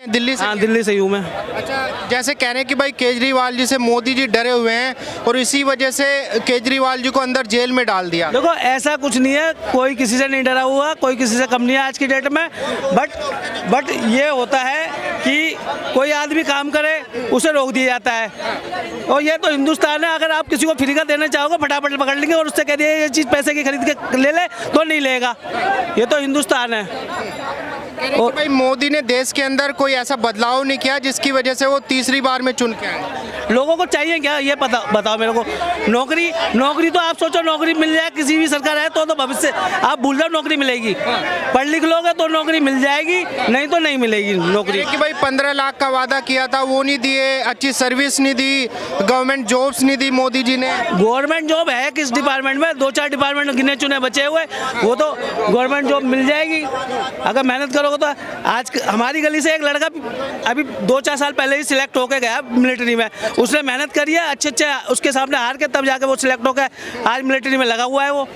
दिल्ली से? हाँ, दिल्ली से ही हूँ मैं। अच्छा, जैसे कह रहे हैं कि भाई केजरीवाल जी से मोदी जी डरे हुए हैं और इसी वजह से केजरीवाल जी को अंदर जेल में डाल दिया। देखो ऐसा कुछ नहीं है, कोई किसी से नहीं डरा हुआ, कोई किसी से कम नहीं है आज की डेट में। बट ये होता है कि कोई आदमी काम करे उसे रोक दिया जाता है, और ये तो हिंदुस्तान है। अगर आप किसी को फ्री का देना चाहोगे फटाफट पकड़ लेंगे और उससे कह दिए ये चीज़ पैसे की खरीद के ले ले तो नहीं लेगा। ये तो हिंदुस्तान है। और भाई मोदी ने देश के अंदर कोई ऐसा बदलाव नहीं किया जिसकी वजह से वो तीसरी बार में चुन के आए। लोगों को चाहिए क्या ये बताओ मेरे को। नौकरी तो आप सोचो नौकरी मिल जाए, किसी भी सरकार है तो भविष्य आप भूल जाओ नौकरी मिलेगी। पढ़ लिख लोगे तो नौकरी मिल जाएगी, नहीं तो नहीं मिलेगी नौकरी। कि भाई 15 लाख का वादा किया था वो नहीं दिए, अच्छी सर्विस नहीं दी, गवर्नमेंट जॉब्स नहीं दी मोदी जी ने। गवर्नमेंट जॉब है किस डिपार्टमेंट में? 2-4 डिपार्टमेंट गिने चुने बचे हुए, वो तो गवर्नमेंट जॉब मिल जाएगी अगर मेहनत करोगे तो। आज हमारी गली से एक लड़का अभी 2-4 साल पहले ही सिलेक्ट होकर गया मिलिट्री में। उसने मेहनत करी है, अच्छे उसके सामने हार के तब जाके वो सिलेक्ट होकर आज मिलिट्री में लगा हुआ है, वो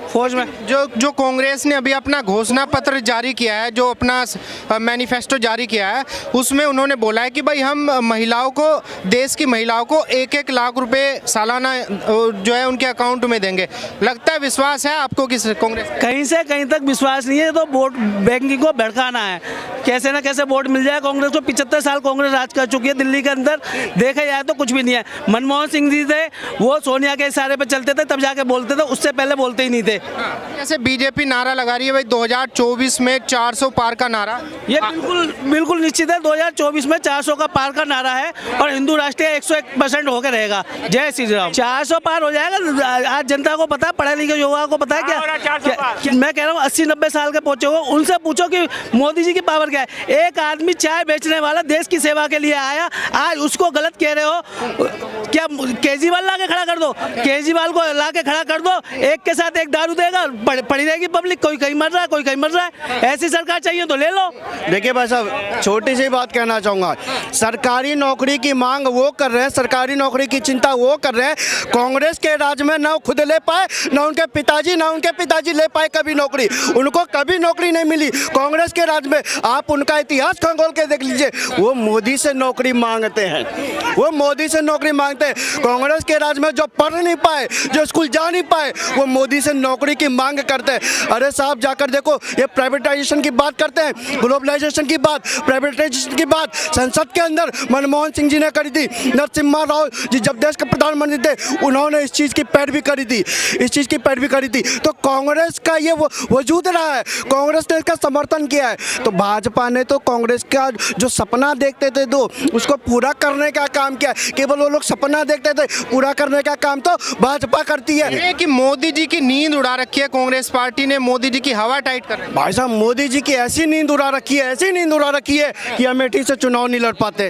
फौज में। जो कांग्रेस ने अभी अपना घोषणा पत्र जारी किया है, जो अपना मैनिफेस्टो जारी किया है, उसमें उन्होंने बोला है कि भाई हम महिलाओं को, देश की महिलाओं को 1-1 लाख रुपए सालाना जो है उनके अकाउंट में देंगे। लगता है विश्वास है आपको कि कांग्रेस? कहीं से कहीं तक विश्वास नहीं है, तो वोट बैंकिंग को भड़काना है। कैसे ना कैसे वोट मिल जाए कांग्रेस को। 75 साल कांग्रेस राज कर चुकी है दिल्ली के अंदर, देखा जाए तो कुछ भी नहीं है। मनमोहन सिंह जी थे, वो सोनिया के इशारे पे चलते थे तब जाके बोलते थे, उससे पहले बोलते ही नहीं थे। जैसे बीजेपी नारा लगा रही है भाई 2024 में 400 पार का नारा, ये बिल्कुल निश्चित है। 2024 में 400 का पार का नारा है और हिंदू राष्ट्रीय 101% होकर रहेगा। जय श्री राम। 400 पार हो जाएगा। आज जनता को पता है, पढ़े लिखे युवा को पता है क्या मैं कह रहा हूँ 80-90 साल के पहुंचे हो, उनसे पूछो कि मोदी जी की पावर क्या है। एक आदमी चाय बेचने वाला देश की सेवा के लिए आया, आज उसको गलत कह रहे हो क्या? केजरीवाल ला के खड़ा कर दो, केजरीवाल को ला के खड़ा कर दो, एक के साथ एक दारू देगा, पड़ी रहेगी पब्लिक। कोई कहीं मर रहा है, कोई कहीं मर रहा है। ऐसी सरकार चाहिए तो ले लो। देखिए भाई साहब, छोटी सी बात कहना चाहूँगा। सरकारी नौकरी की मांग वो कर रहे हैं, सरकारी नौकरी की चिंता वो कर रहे हैं। कांग्रेस के राज में ना खुद ले पाए, ना उनके पिताजी ले पाए कभी नौकरी। उनको कभी नौकरी नहीं मिली कांग्रेस के राज में। आप उनका इतिहास खंगोल के देख लीजिए, वो मोदी से नौकरी मांगते हैं, वो मोदी से नौकरी मांगते हैं। कांग्रेस के राज में जो पढ़ नहीं पाए, जो स्कूल जा नहीं पाए, वो मोदी से नौकरी की मांग करते हैं। अरे साहब जाकर देखो, ये प्राइवेटाइजेशन की बात करते हैं, ग्लोबलाइजेशन की बात, प्राइवेटाइजेशन की बात संसद के अंदर मनमोहन सिंह जी ने करी थी। नरसिम्हा राव जी जब देश के प्रधानमंत्री थे, उन्होंने इस चीज़ की पैरवी करी थी, इस चीज़ की पैरवी करी थी। तो कांग्रेस का ये वजूद रहा है, कांग्रेस ने इसका समर्थन किया है। तो भाजपा ने तो कांग्रेस का जो सपना देखते थे तो उसको पूरा करने का काम किया। केवल वो लोग सपना देखते थे, पूरा करने का काम तो भाजपा करती है। कि मोदी जी की नींद उड़ा रखी है कांग्रेस पार्टी ने, मोदी जी की हवा टाइट कर रही है। भाई साहब, मोदी जी की ऐसी नींद उड़ा रखी है, ऐसी नींद उड़ा रखी है कि अमेठी से चुनाव नहीं लड़ पाते।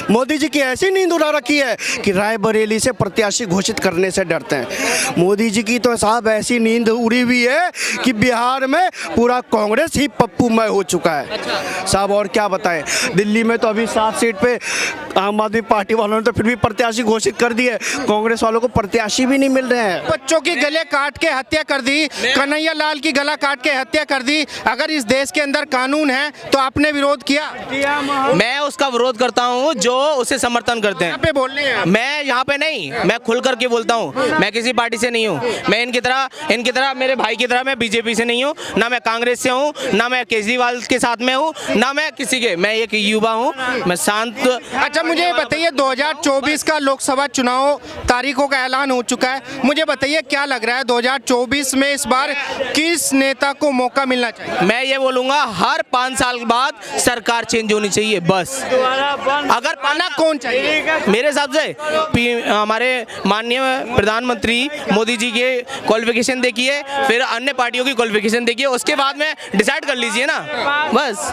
मोदी जी की ऐसी नींद उड़ा रखी है कि रायबरेली से प्रत्याशी घोषित करने से डरते हैं। मोदी जी की तो साहब ऐसी नींद उड़ी हुई है कि बिहार में पूरा कांग्रेस ही पप्पूमय हो चुका है साहब। और क्या बताएं, दिल्ली में तो अभी 7 सीट पे आम आदमी पार्टी वालों ने तो फिर भी प्रत्याशी घोषित कर दिए, कांग्रेस वालों को प्रत्याशी भी नहीं मिल रहे हैं। बच्चों की गले काट के हत्या कर दी, कन्हैया लाल की गला काट के हत्या कर दी। अगर इस देश के अंदर कानून है तो आपने विरोध किया? मैं उसका विरोध करता हूं जो उसे समर्थन करते हैं। यहाँ पे बोल रहे हैं मैं यहाँ पे नहीं, मैं खुल करके बोलता हूँ। मैं किसी पार्टी से नहीं हूँ, मैं इनकी तरह मेरे भाई की तरह मैं बीजेपी से नहीं हूँ, ना मैं कांग्रेस से हूँ, ना मैं केजरीवाल के साथ में हूँ, ना मैं किसी के। मैं एक युवा हूँ, मैं शांत। अच्छा मुझे बताइए, 2024 का लोकसभा चुनाव तारीखों का ऐलान हो चुका है, मुझे बताइए क्या लग रहा है 2024 में इस बार किस नेता को मौका मिलना चाहिए? मैं ये बोलूंगा हर 5 साल बाद सरकार चेंज होनी चाहिए बस। अगर पाना कौन चाहिए? मेरे हिसाब से हमारे माननीय प्रधानमंत्री मोदी जी के क्वालिफिकेशन देखिए, फिर अन्य पार्टियों की क्वालिफिकेशन देखिए, उसके बाद में डिसाइड कर लीजिए ना बस।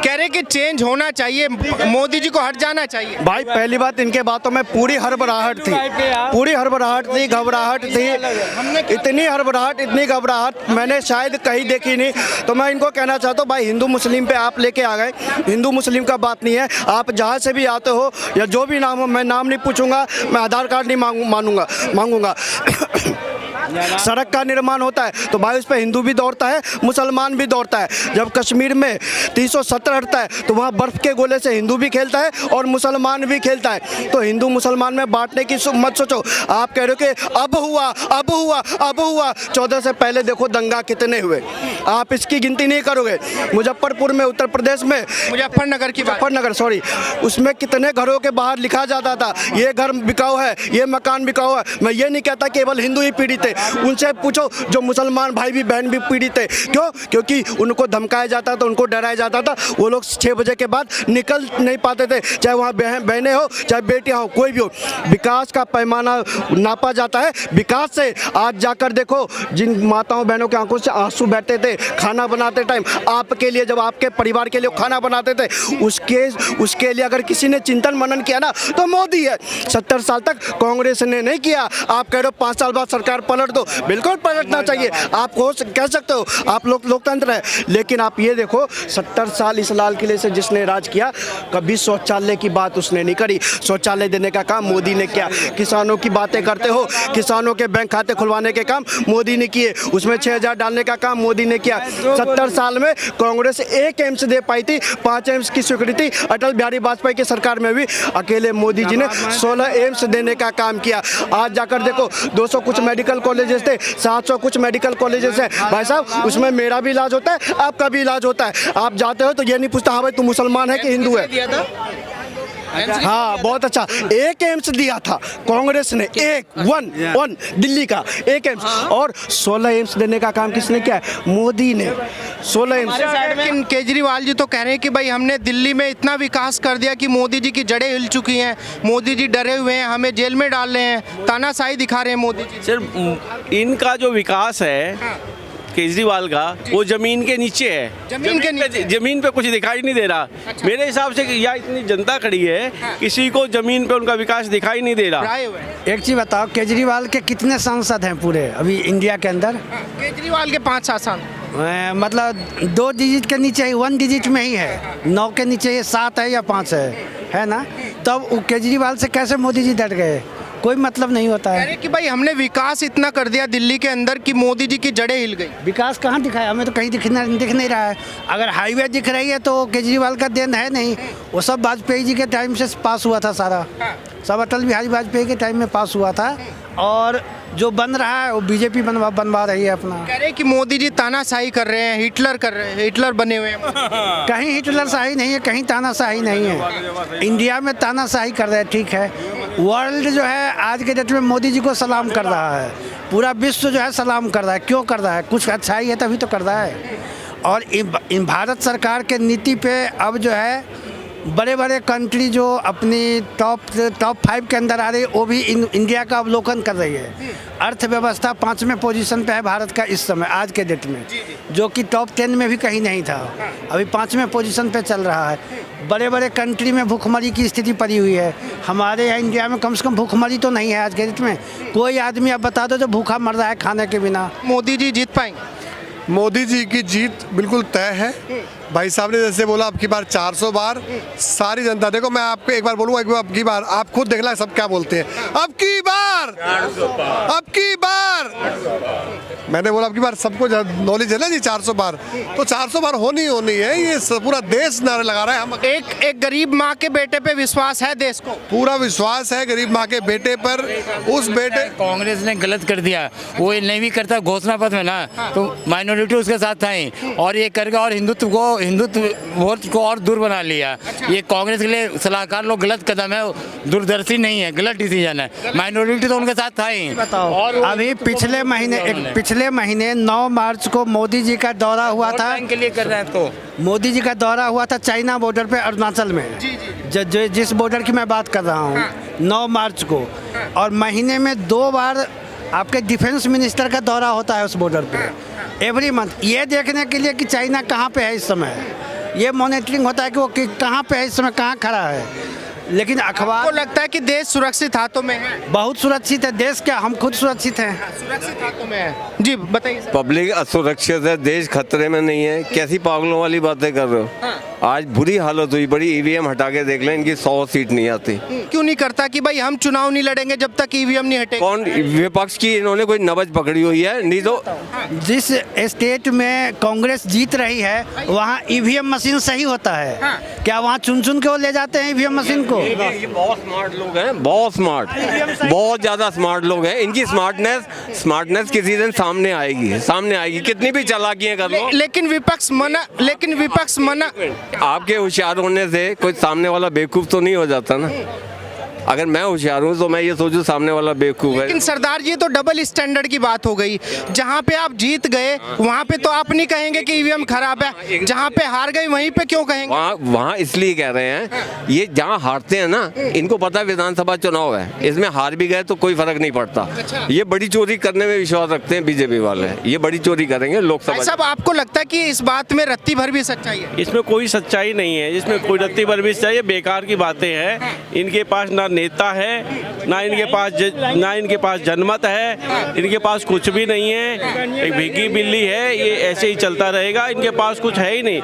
कह रहे कि चेंज होना चाहिए, मोदी जी को हट जाना चाहिए। भाई पहली बात, इनके बातों में पूरी हड़बड़ाहट थी, पूरी हड़बड़ाहट थी, घबराहट थी। इतनी हड़बड़ाहट, इतनी घबराहट मैंने शायद कहीं देखी नहीं। तो मैं इनको कहना चाहता हूँ, भाई हिंदू मुस्लिम पे आप लेके आ गए। हिंदू मुस्लिम का बात नहीं है, आप जहाँ से भी आते हो या जो भी नाम हो, मैं नाम नहीं पूछूंगा, मैं आधार कार्ड नहीं मांगूंगा। सड़क का निर्माण होता है तो भाई उस पर हिंदू भी दौड़ता है, मुसलमान भी दौड़ता है। जब कश्मीर में 370 हटता है तो वहाँ बर्फ के गोले से हिंदू भी खेलता है और मुसलमान भी खेलता है। तो हिंदू मुसलमान में बांटने की मत सोचो। आप कह रहे हो कि अब हुआ अब हुआ अब हुआ, 14 से पहले देखो दंगा कितने हुए, आप इसकी गिनती नहीं करोगे। मुजफ्फरपुर में, उत्तर प्रदेश में, मुजफ्फरनगर की बात, मुजफ्फरनगर सॉरी, उसमें कितने घरों के बाहर लिखा जाता था ये घर बिकाऊ है, ये मकान बिकाऊ है। मैं ये नहीं कहता केवल हिंदू ही पीड़ित है, उनसे पूछो जो मुसलमान भाई भी बहन भी पीड़ित है। क्यों? क्योंकि उनको धमकाया जाता था, उनको डराया जाता था। वो लोग 6 बजे के बाद निकल नहीं पाते थे, चाहे वहाँ बहनें हो चाहे बेटियाँ हो, कोई भी हो। विकास का पैमाना नापा जाता है विकास से। आज जाकर देखो जिन माताओं बहनों के आंखों से आंसू बहते थे खाना बनाते टाइम, आपके लिए, जब आपके परिवार के लिए खाना बनाते थे, उसके लिए अगर किसी ने चिंतन मनन किया ना तो मोदी है। 70 साल तक कांग्रेस ने नहीं किया। आप कह रहे हो 5 साल बाद सरकार पलट दो, बिल्कुल पलटना चाहिए। आप कह सकते हो, आप लोग लोकतंत्र है, लेकिन आप ये देखो 70 साल इस लाल किले से जिसने राज किया, कभी शौचालय की बात उसने नहीं करी। शौचालय देने का काम मोदी ने किया। किसानों की बातें करते हो, किसानों के बैंक खाते खुलवाने के काम मोदी ने किए, उसमें 6000 डालने का काम मोदी ने किया। 70 साल में कांग्रेस 1 एम्स दे पाई थी, 5 एम्स की स्वीकृति अटल बिहारी वाजपेयी की सरकार में भी अकेले मोदी जी ने 16 एम्स देने का काम किया। आज जाकर देखो 200 कुछ मेडिकल कॉलेजेस थे, 700 कुछ मेडिकल कॉलेजेस हैं। भाई साहब उसमें मेरा भी इलाज होता है, आपका भी इलाज होता है। आप जाते हो तो ये नहीं पूछता हाँ भाई तू मुसलमान है कि हिंदू है। हाँ बहुत अच्छा, 1 एम्स दिया था कांग्रेस ने, वन दिल्ली का 1 एम्स, और 16 एम्स देने का काम किसने किया है? मोदी ने। 16 एम्स। लेकिन केजरीवाल जी तो कह रहे हैं कि भाई हमने दिल्ली में इतना विकास कर दिया कि मोदी जी की जड़ें हिल चुकी हैं, मोदी जी डरे हुए हैं, हमें जेल में डाल रहे हैं, तानाशाही दिखा रहे हैं मोदी जी। सिर्फ इनका जो विकास है केजरीवाल का, वो जमीन के नीचे है। जमीन पे कुछ दिखाई नहीं दे रहा। मेरे हिसाब से यहाँ इतनी जनता खड़ी है, किसी को जमीन पे उनका विकास दिखाई नहीं दे रहा। एक चीज़ बताओ, केजरीवाल के कितने सांसद हैं पूरे अभी इंडिया के अंदर? केजरीवाल के 5-7 साल, मतलब 2 डिजिट के नीचे ही, 1 डिजिट में ही है, 9 के नीचे ये 7 है या 5 है ना? तब केजरीवाल से कैसे मोदी जी डर गए? कोई मतलब नहीं होता है। अरे कि भाई हमने विकास इतना कर दिया दिल्ली के अंदर कि मोदी जी की जड़ें हिल गई। विकास कहाँ दिखाया? हमें तो कहीं दिख नहीं रहा है। अगर हाईवे दिख रही है तो केजरीवाल का देन है नहीं, वो सब वाजपेयी जी के टाइम से पास हुआ था सारा, सब अटल बिहारी वाजपेयी के टाइम में पास हुआ था। और जो बन रहा है वो बीजेपी बनवा रही है अपना। कह रहे हैं कि मोदी जी तानाशाही कर रहे हैं, हिटलर कर रहे हैं, हिटलर बने हुए हैं। कहीं हिटलर शाही नहीं है, कहीं तानाशाही नहीं है। इंडिया में तानाशाही कर रहे हैं, ठीक है। वर्ल्ड जो है आज के डेट में मोदी जी को सलाम कर रहा है, पूरा विश्व जो है सलाम कर रहा है। क्यों कर रहा है? कुछ अच्छाई है तभी तो कर रहा है। और इन भारत सरकार के नीति पे अब जो है बड़े बड़े कंट्री जो अपनी टॉप 5 के अंदर आ रही है, वो भी इंडिया का अवलोकन कर रही है। अर्थव्यवस्था 5वें पोजीशन पे है भारत का इस समय, आज के डेट में, जो कि टॉप 10 में भी कहीं नहीं था, अभी 5वें पोजीशन पे चल रहा है। बड़े बड़े कंट्री में भूखमरी की स्थिति पड़ी हुई है, हमारे यहाँ इंडिया में कम से कम भूखमरी तो नहीं है आज के डेट में। कोई आदमी आप बता दो जो भूखा मर रहा है खाने के बिना। मोदी जी जीत पाएंगे? मोदी जी की जीत बिल्कुल तय है। भाई साहब ने जैसे बोला अब की बार 400 बार, सारी जनता देखो, मैं आपको एक बार बोलूँगा, अब की बार आप खुद देखना सब क्या बोलते हैं। अब की बार, अब की बार, मैंने बोला अब की बार, सबको नॉलेज है ना जी 400 बार, तो 400 बार होनी है। ये पूरा देश नारे लगा रहा है। हम एक गरीब माँ के बेटे पे विश्वास है देश को? पूरा विश्वास है गरीब माँ के बेटे पर। उस बेटे कांग्रेस ने गलत कर दिया, वो नहीं भी करता घोषणा पत्र में ना, तो माइनॉरिटी उसके साथ था ही, और ये करके और हिंदुत्व वोट को और दूर बना लिया। ये कांग्रेस के लिए सलाहकार लोग गलत कदम है, दूरदर्शी नहीं है, गलत डिसीजन है। माइनॉरिटी तो उनके साथ था ही। बताओ, अभी पिछले महीने 9 मार्च को मोदी जी का दौरा हुआ था, के लिए कर रहे हैं तो मोदी जी का दौरा हुआ था चाइना बॉर्डर पे, अरुणाचल में, जिस बॉर्डर की मैं बात कर रहा हूँ, 9 मार्च को। और महीने में 2 बार आपके डिफेंस मिनिस्टर का दौरा होता है उस बॉर्डर पे, एवरी मंथ, ये देखने के लिए कि चाइना कहाँ पे है इस समय। ये मॉनिटरिंग होता है कि वो कहाँ पे है इस समय, कहाँ खड़ा है। लेकिन अखबार को लगता है कि देश सुरक्षित हाथों में है? बहुत सुरक्षित है देश, क्या हम खुद सुरक्षित हैं? सुरक्षित हाथों में है जी, बताइए। पब्लिक असुरक्षित है, देश खतरे में नहीं है। कैसी पागलों वाली बातें कर रहे हो? आज बुरी हालत हुई बड़ी। ईवीएम हटा के देख लें, इनकी 100 सीट नहीं आती। क्यों नहीं करता कि भाई हम चुनाव नहीं लड़ेंगे जब तक ईवीएम नहीं हटेगा? कौन विपक्ष की इन्होंने कोई नबज पकड़ी हुई है? नहीं तो जिस स्टेट में कांग्रेस जीत रही है वहाँ ईवीएम मशीन सही होता है क्या? वहाँ चुन चुन के वो ले जाते हैं ईवीएम मशीन को? ये बहुत स्मार्ट लोग हैं, बहुत स्मार्ट, बहुत ज़्यादा स्मार्ट लोग हैं। इनकी स्मार्टनेस किसी दिन सामने आएगी, कितनी भी चालाकियाँ कर लो। लेकिन विपक्ष मना आपके होशियार होने से कोई सामने वाला बेवकूफ़ तो नहीं हो जाता ना। अगर मैं होशियार हूँ तो मैं ये सोचूं सामने वाला बेवकूफ़ है। लेकिन सरदार जी तो डबल स्टैंडर्ड की बात हो गई। जहाँ पे आप जीत गए वहाँ पे तो आप नहीं कहेंगे कि ईवीएम खराब है, जहाँ पे हार गए वहीं पे क्यों कहेंगे? वहाँ इसलिए कह रहे हैं, ये जहाँ हारते हैं ना, इनको पता है विधानसभा चुनाव है, इसमें हार भी गए तो कोई फर्क नहीं पड़ता। ये बड़ी चोरी करने में विश्वास रखते हैं बीजेपी वाले, ये बड़ी चोरी करेंगे लोकसभा। साहब आपको लगता है कि इस बात में रत्ती भर भी सच्चाई है? इसमें कोई सच्चाई नहीं है, इसमें कोई रत्ती भर भी सच्चाई है, बेकार की बातें हैं। इनके पास ना नेता है, ना इनके पास जनमत है, इनके पास कुछ भी नहीं है, एक भीगी बिल्ली है। ये ऐसे ही चलता रहेगा, इनके पास कुछ है ही नहीं।